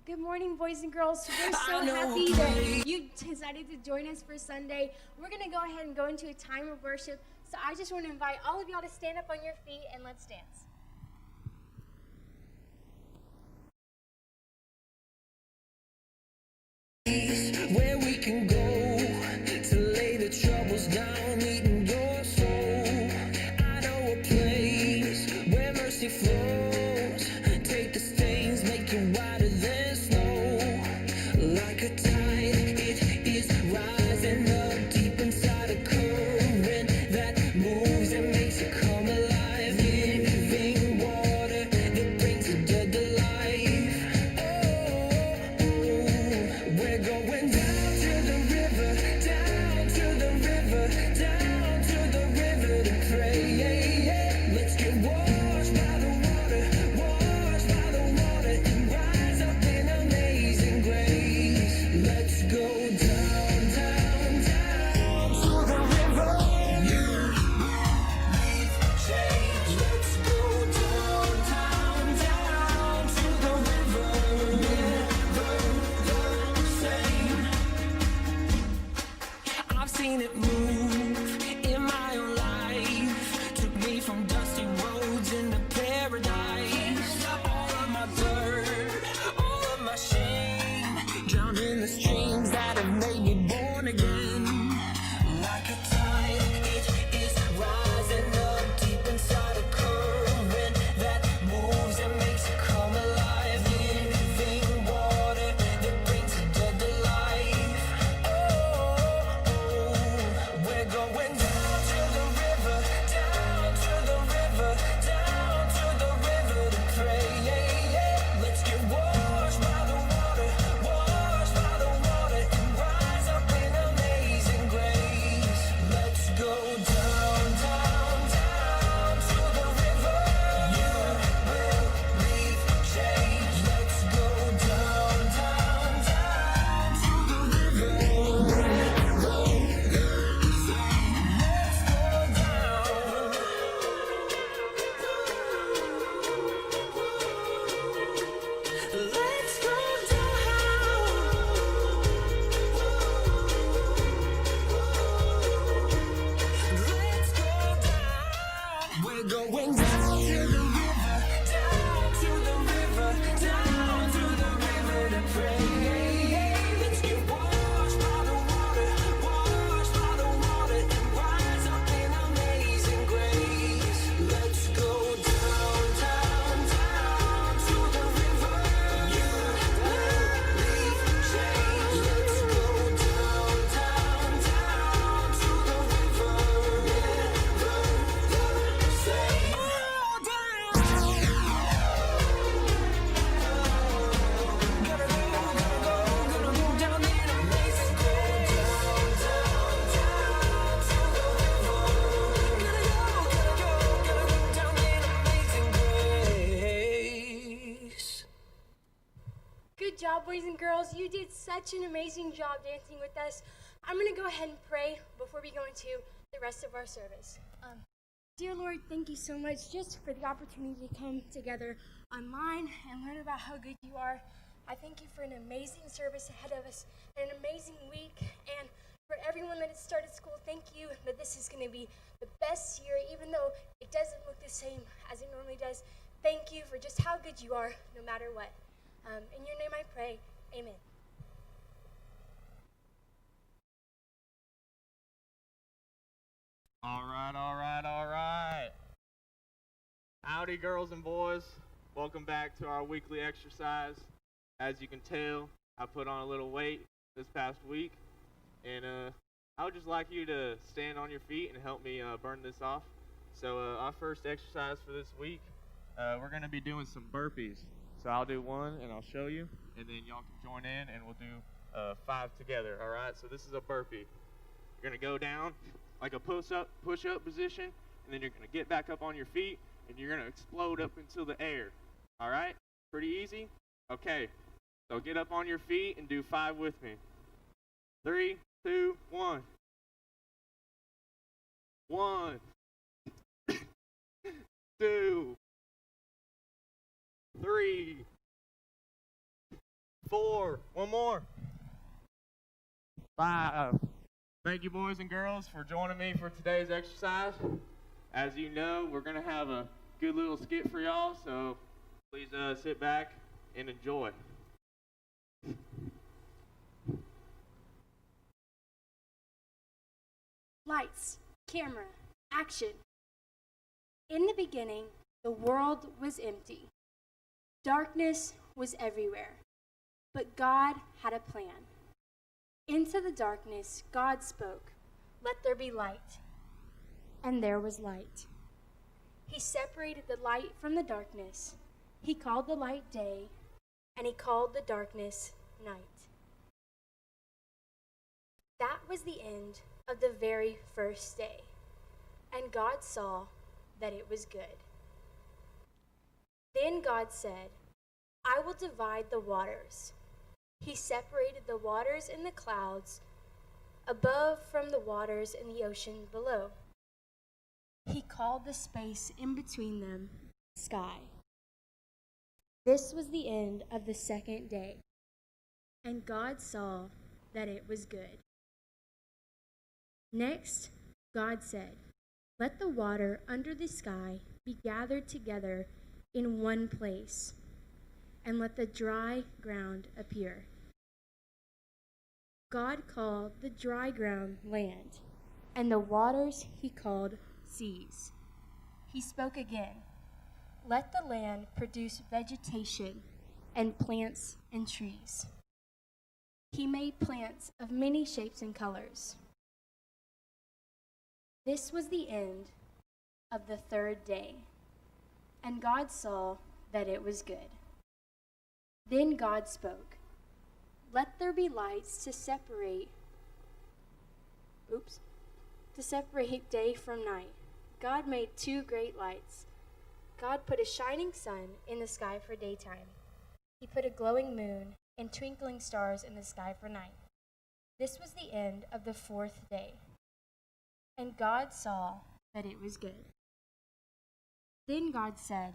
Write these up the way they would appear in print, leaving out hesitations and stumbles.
Good morning, boys and girls. We're so happy that you decided to join us for Sunday. We're going to go ahead and go into a time of worship. So I just want to invite all of y'all to stand up on your feet and let's dance. Where we can go to lay the troubles down, eating your soul. I know a place where mercy flows. Take the stains, make it whiter than snow. Like a tide, it is rising up deep inside a current that moves and makes it come alive. Living water that brings the dead to life. We're going down to the river, down to the river, down to the river to pray. Let's get washed by the water, and rise up in amazing grace. Let's go down, down, down to the river. You leave change. Let's go down, down, down to the river. I've seen it move in my own life. Took me from dusty roads into paradise. All of my dirt, all of my shame, drowned in the streams that have made me born again. Like a tide, it is rising up deep inside a current that moves and makes it come alive. Living water that brings the dead to life. We're going down to the river, down to the river, down to the river to pray. Let's get washed by the water, and rise up in amazing grace. Let's go down, down, down to the river. You will leave change. Let's go down, down, down to the river. Let's go down. We're going down to the river, down to the river, down to the river to pray. Let's get washed by the water, and rise up in amazing grace. Let's go down, down, down to the river. You will leave change. Let's go down, down, down to the river. Same. Oh, down. Gotta go down in amazing grace. Down, down, down to the river. Gotta go down in amazing grace. Good job, boys and girls. You did such an amazing job dancing with us. I'm going to go ahead and pray before we go into the rest of our service. Dear Lord, thank you so much just for the opportunity to come together online and learn about how good you are. I thank you for an amazing service ahead of us, and an amazing week, and for everyone that has started school, thank you that this is going to be the best year, even though it doesn't look the same as it normally does. Thank you for just how good you are, no matter what. In your name I pray, amen. All right. Howdy, girls and boys. Welcome back to our weekly exercise. As you can tell, I put on a little weight this past week, and I would just like you to stand on your feet and help me burn this off. So our first exercise for this week, we're going to be doing some burpees. So I'll do one, and I'll show you, and then y'all can join in, and we'll do 5 together, all right? So this is a burpee. You're going to go down like a push-up position, and then you're going to get back up on your feet, and you're going to explode up into the air, all right? Pretty easy? Okay, so get up on your feet and do 5 with me. 3, 2, 1. 1, 2, 3, 4. One more. 5. Thank you, boys and girls, for joining me for today's exercise. As you know, we're going to have a good little skit for y'all, so please sit back and enjoy. Lights, camera, action. In the beginning, the world was empty. Darkness was everywhere. But God had a plan. Into the darkness, God spoke, "Let there be light." And there was light. He separated the light from the darkness. He called the light day, and he called the darkness night. That was the end of the very first day, and God saw that it was good. Then God said, "I will divide the waters." He separated the waters in the clouds above from the waters in the ocean below. He called the space in between them sky. This was the end of the second day, and God saw that it was good. Next, God said, "Let the water under the sky be gathered together in one place, and let the dry ground appear." God called the dry ground land, and the waters he called seas. He spoke again, "Let the land produce vegetation and plants and trees." He made plants of many shapes and colors. This was the end of the third day, and God saw that it was good. Then God spoke, "Let there be lights to separate day from night." God made 2 great lights. God put a shining sun in the sky for daytime. He put a glowing moon and twinkling stars in the sky for night. This was the end of the 4th day, and God saw that it was good. Then God said,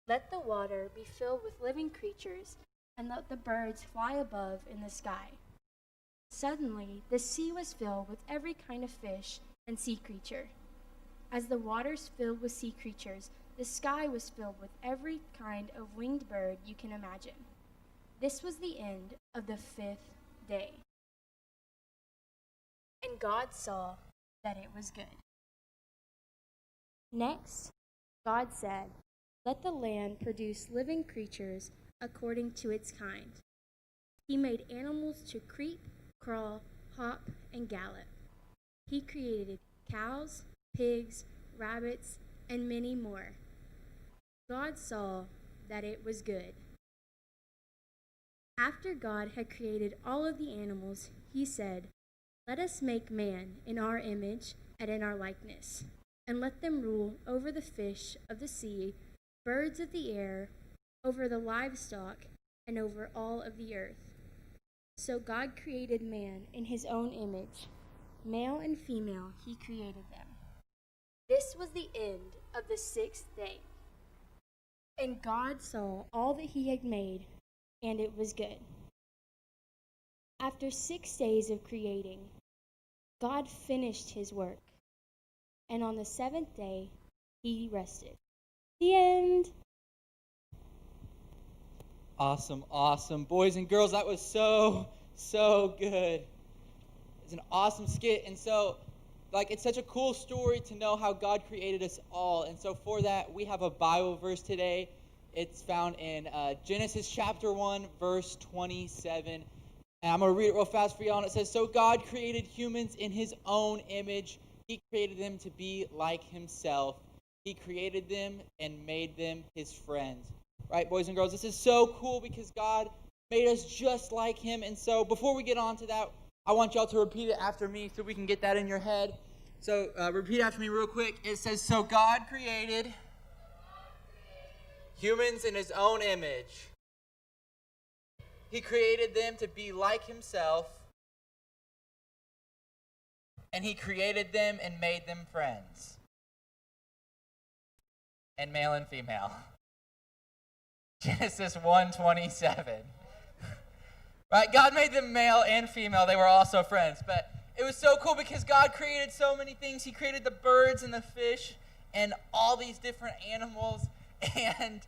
"Let the water be filled with living creatures, and let the birds fly above in the sky." Suddenly, the sea was filled with every kind of fish and sea creature. As the waters filled with sea creatures, the sky was filled with every kind of winged bird you can imagine. This was the end of the 5th day. And God saw that it was good. Next, God said, "Let the land produce living creatures according to its kind." He made animals to creep, crawl, hop, and gallop. He created cows, pigs, rabbits, and many more. God saw that it was good. After God had created all of the animals, he said, "Let us make man in our image and in our likeness, and let them rule over the fish of the sea, birds of the air, over the livestock, and over all of the earth." So God created man in his own image. Male and female he created them. This was the end of the 6th day. And God saw all that he had made, and it was good. After 6 days of creating, God finished his work. And on the 7th day, he rested. The end. Awesome. Boys and girls, that was so good. It's an awesome skit. And so, it's such a cool story to know how God created us all. And so for that, we have a Bible verse today. It's found in Genesis chapter 1, verse 27. And I'm going to read it real fast for y'all. And it says, "So God created humans in his own image. He created them to be like himself. He created them and made them his friends." Right, boys and girls? This is so cool because God made us just like him. And so before we get on to that, I want y'all to repeat it after me so we can get that in your head. So repeat after me real quick. It says, "So God created humans in his own image. He created them to be like himself. And he created them and made them friends." And male and female. Genesis 1:27. Right? God made them male and female. They were also friends. But it was so cool because God created so many things. He created the birds and the fish and all these different animals. And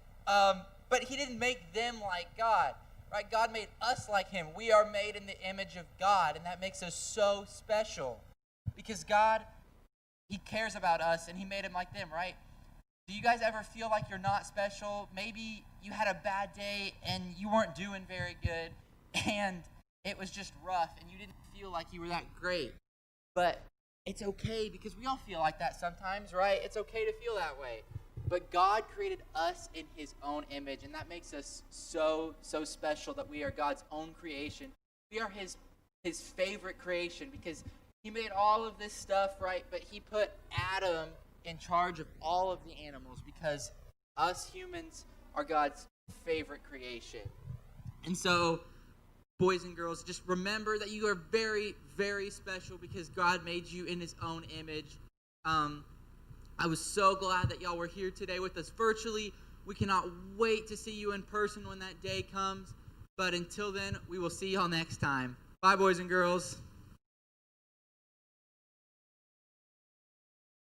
but he didn't make them like God. Right? God made us like him. We are made in the image of God, and that makes us so special. Because God, he cares about us, and he made him like them, right? Do you guys ever feel like you're not special? Maybe you had a bad day and you weren't doing very good, and it was just rough, and you didn't feel like you were that great. But it's okay, because we all feel like that sometimes, right? It's okay to feel that way. But God created us in his own image, and that makes us so, so special that we are God's own creation. We are his favorite creation, because he made all of this stuff, right? But he put Adam in charge of all of the animals, because us humans are God's favorite creation. And so, boys and girls, just remember that you are very, very special because God made you in his own image. I was so glad that y'all were here today with us virtually. We cannot wait to see you in person when that day comes. But until then, we will see y'all next time. Bye, boys and girls.